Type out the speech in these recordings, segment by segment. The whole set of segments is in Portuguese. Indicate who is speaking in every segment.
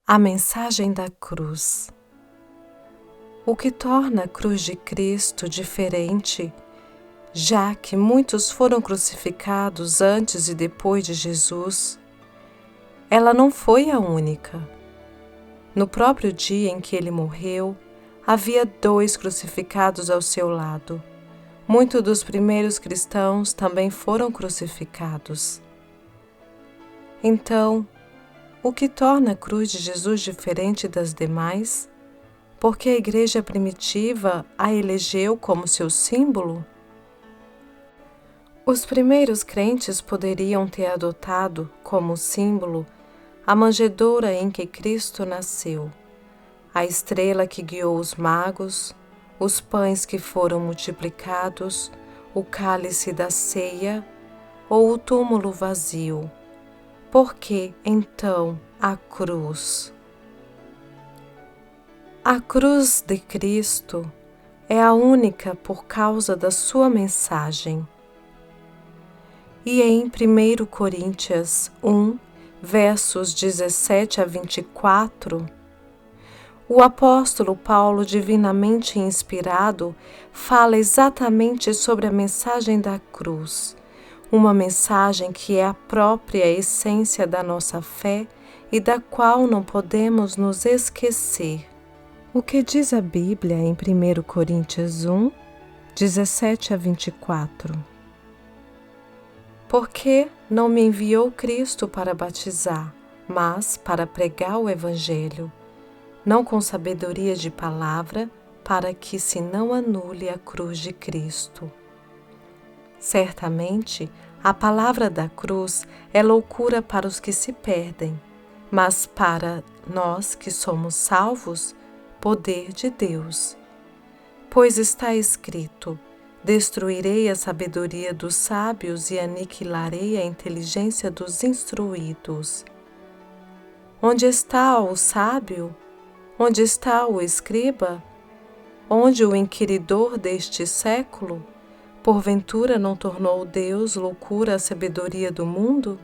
Speaker 1: A mensagem da cruz. O que torna a cruz de Cristo diferente, já que muitos foram crucificados antes e depois de Jesus, ela não foi a única. No próprio dia em que ele morreu, havia 2 crucificados ao seu lado. Muitos dos primeiros cristãos também foram crucificados. Então, o que torna a cruz de Jesus diferente das demais? Porque a igreja primitiva a elegeu como seu símbolo? Os primeiros crentes poderiam ter adotado como símbolo a manjedoura em que Cristo nasceu, a estrela que guiou os magos, os pães que foram multiplicados, o cálice da ceia ou o túmulo vazio. Por que, então, a cruz? A cruz de Cristo é a única por causa da sua mensagem. E em 1 Coríntios 1, versos 17 a 24, o apóstolo Paulo, divinamente inspirado, fala exatamente sobre a mensagem da cruz, uma mensagem que é a própria essência da nossa fé e da qual não podemos nos esquecer. O que diz a Bíblia em 1 Coríntios 1, 17 a 24? Porque não me enviou Cristo para batizar, mas para pregar o Evangelho, não com sabedoria de palavra, para que se não anule a cruz de Cristo. Certamente, a palavra da cruz é loucura para os que se perdem, mas para nós que somos salvos, poder de Deus. Pois está escrito: destruirei a sabedoria dos sábios e aniquilarei a inteligência dos instruídos. Onde está o sábio? Onde está o escriba? Onde o inquiridor deste século? Porventura não tornou Deus loucura a sabedoria do mundo?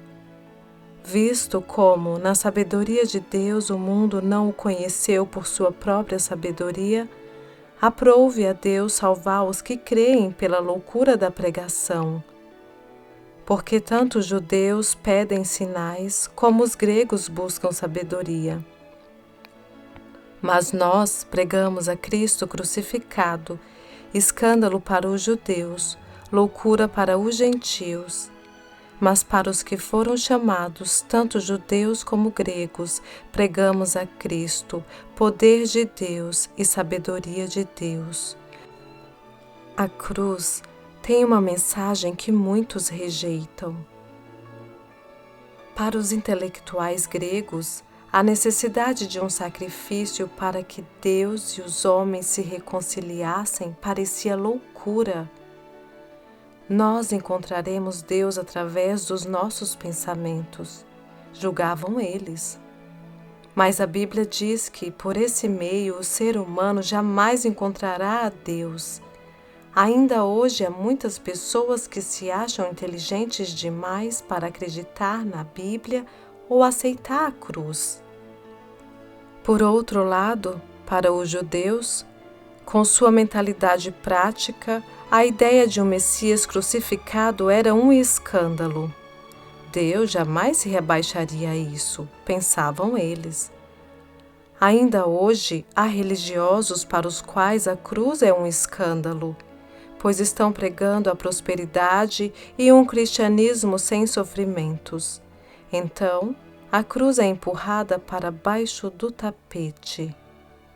Speaker 1: Visto como, na sabedoria de Deus, o mundo não o conheceu por sua própria sabedoria, aprouve a Deus salvar os que creem pela loucura da pregação. Porque tanto os judeus pedem sinais, como os gregos buscam sabedoria. Mas nós pregamos a Cristo crucificado, escândalo para os judeus, loucura para os gentios. Mas para os que foram chamados, tanto judeus como gregos, pregamos a Cristo, poder de Deus e sabedoria de Deus. A cruz tem uma mensagem que muitos rejeitam. Para os intelectuais gregos, a necessidade de um sacrifício para que Deus e os homens se reconciliassem parecia loucura. Nós encontraremos Deus através dos nossos pensamentos, julgavam eles. Mas a Bíblia diz que, por esse meio, o ser humano jamais encontrará a Deus. Ainda hoje há muitas pessoas que se acham inteligentes demais para acreditar na Bíblia ou aceitar a cruz. Por outro lado, para os judeus, com sua mentalidade prática, a ideia de um Messias crucificado era um escândalo. Deus jamais se rebaixaria a isso, pensavam eles. Ainda hoje, há religiosos para os quais a cruz é um escândalo, pois estão pregando a prosperidade e um cristianismo sem sofrimentos. Então, a cruz é empurrada para baixo do tapete.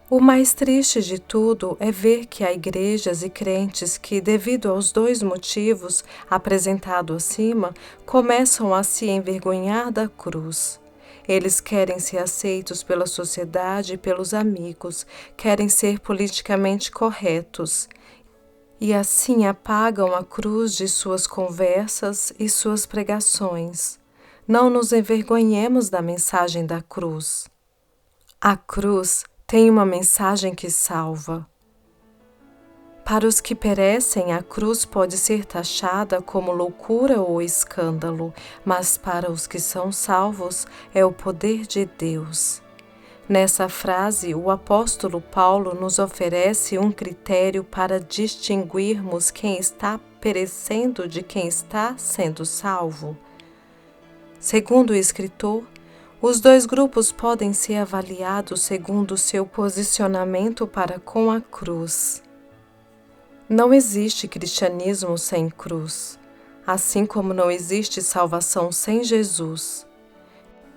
Speaker 1: O mais triste de tudo é ver que há igrejas e crentes que, devido aos 2 motivos apresentados acima, começam a se envergonhar da cruz. Eles querem ser aceitos pela sociedade e pelos amigos, querem ser politicamente corretos. E assim apagam a cruz de suas conversas e suas pregações. Não nos envergonhemos da mensagem da cruz. A cruz tem uma mensagem que salva. Para os que perecem, a cruz pode ser taxada como loucura ou escândalo, mas para os que são salvos é o poder de Deus. Nessa frase, o apóstolo Paulo nos oferece um critério para distinguirmos quem está perecendo de quem está sendo salvo. Segundo o escritor, os dois grupos podem ser avaliados segundo seu posicionamento para com a cruz. Não existe cristianismo sem cruz, assim como não existe salvação sem Jesus.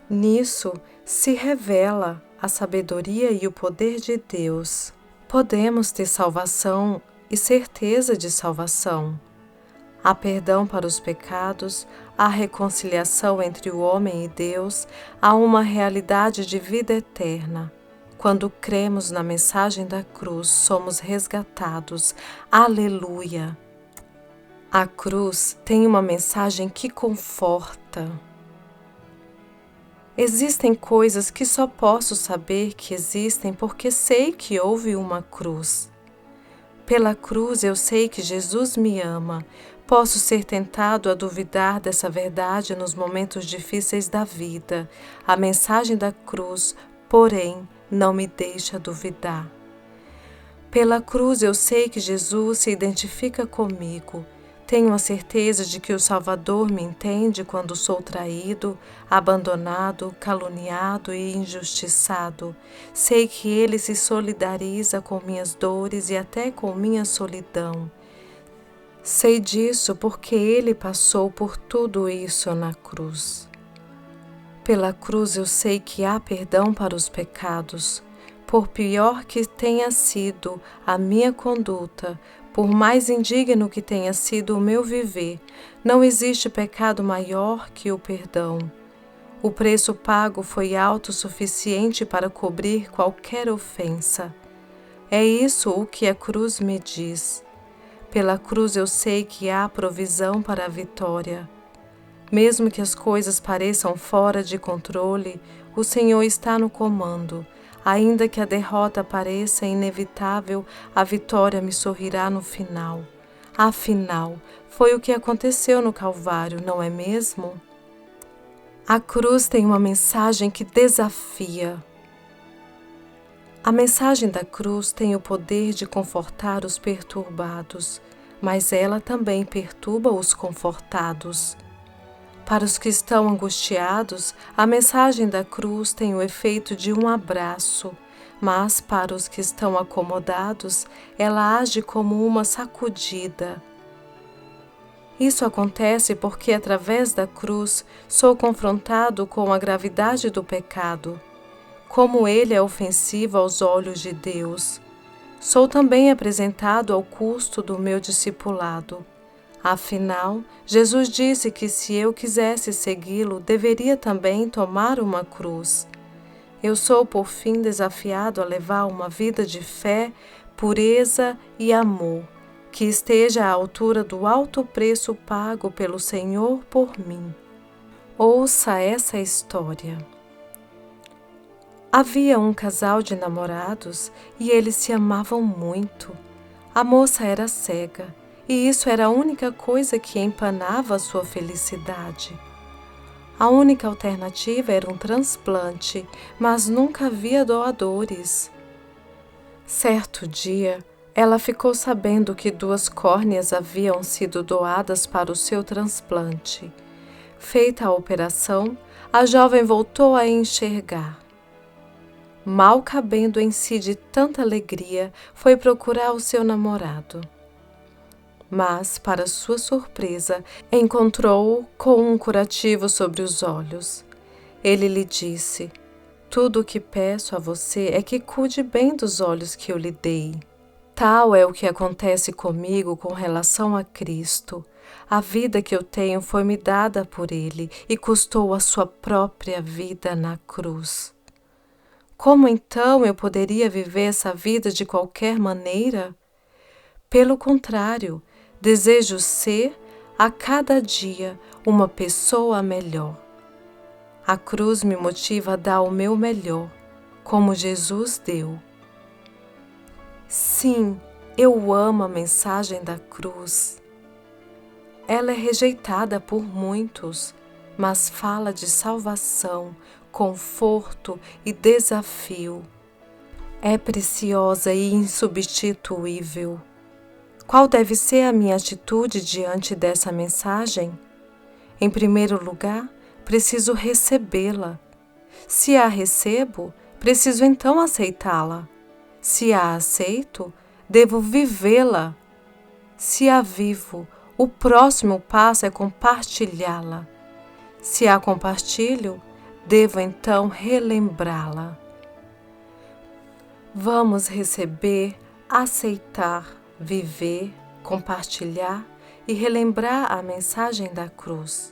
Speaker 1: Nisso se revela a sabedoria e o poder de Deus. Podemos ter salvação e certeza de salvação. Há perdão para os pecados, há reconciliação entre o homem e Deus, há uma realidade de vida eterna. Quando cremos na mensagem da cruz, somos resgatados. Aleluia! A cruz tem uma mensagem que conforta. Existem coisas que só posso saber que existem porque sei que houve uma cruz. Pela cruz eu sei que Jesus me ama. Posso ser tentado a duvidar dessa verdade nos momentos difíceis da vida. A mensagem da cruz, porém, não me deixa duvidar. Pela cruz eu sei que Jesus se identifica comigo. Tenho a certeza de que o Salvador me entende quando sou traído, abandonado, caluniado e injustiçado. Sei que Ele se solidariza com minhas dores e até com minha solidão. Sei disso porque Ele passou por tudo isso na cruz. Pela cruz eu sei que há perdão para os pecados. Por pior que tenha sido a minha conduta, por mais indigno que tenha sido o meu viver, não existe pecado maior que o perdão. O preço pago foi alto o suficiente para cobrir qualquer ofensa. É isso o que a cruz me diz. Pela cruz eu sei que há provisão para a vitória. Mesmo que as coisas pareçam fora de controle, o Senhor está no comando. Ainda que a derrota pareça inevitável, a vitória me sorrirá no final. Afinal, foi o que aconteceu no Calvário, não é mesmo? A cruz tem uma mensagem que desafia. A mensagem da cruz tem o poder de confortar os perturbados, mas ela também perturba os confortados. Para os que estão angustiados, a mensagem da cruz tem o efeito de um abraço, mas para os que estão acomodados, ela age como uma sacudida. Isso acontece porque, através da cruz, sou confrontado com a gravidade do pecado, como ele é ofensivo aos olhos de Deus. Sou também apresentado ao custo do meu discipulado. Afinal, Jesus disse que se eu quisesse segui-lo, deveria também tomar uma cruz. Eu sou, por fim, desafiado a levar uma vida de fé, pureza e amor, que esteja à altura do alto preço pago pelo Senhor por mim. Ouça essa história. Havia um casal de namorados e eles se amavam muito. A moça era cega. E isso era a única coisa que empanava a sua felicidade. A única alternativa era um transplante, mas nunca havia doadores. Certo dia, ela ficou sabendo que 2 córneas haviam sido doadas para o seu transplante. Feita a operação, a jovem voltou a enxergar. Mal cabendo em si de tanta alegria, foi procurar o seu namorado. Mas, para sua surpresa, encontrou-o com um curativo sobre os olhos. Ele lhe disse: "Tudo o que peço a você é que cuide bem dos olhos que eu lhe dei." Tal é o que acontece comigo com relação a Cristo. A vida que eu tenho foi-me dada por Ele e custou a sua própria vida na cruz. Como então eu poderia viver essa vida de qualquer maneira? Pelo contrário, desejo ser, a cada dia, uma pessoa melhor. A cruz me motiva a dar o meu melhor, como Jesus deu. Sim, eu amo a mensagem da cruz. Ela é rejeitada por muitos, mas fala de salvação, conforto e desafio. É preciosa e insubstituível. Qual deve ser a minha atitude diante dessa mensagem? Em primeiro lugar, preciso recebê-la. Se a recebo, preciso então aceitá-la. Se a aceito, devo vivê-la. Se a vivo, o próximo passo é compartilhá-la. Se a compartilho, devo então relembrá-la. Vamos receber, aceitar, viver, compartilhar e relembrar a mensagem da cruz.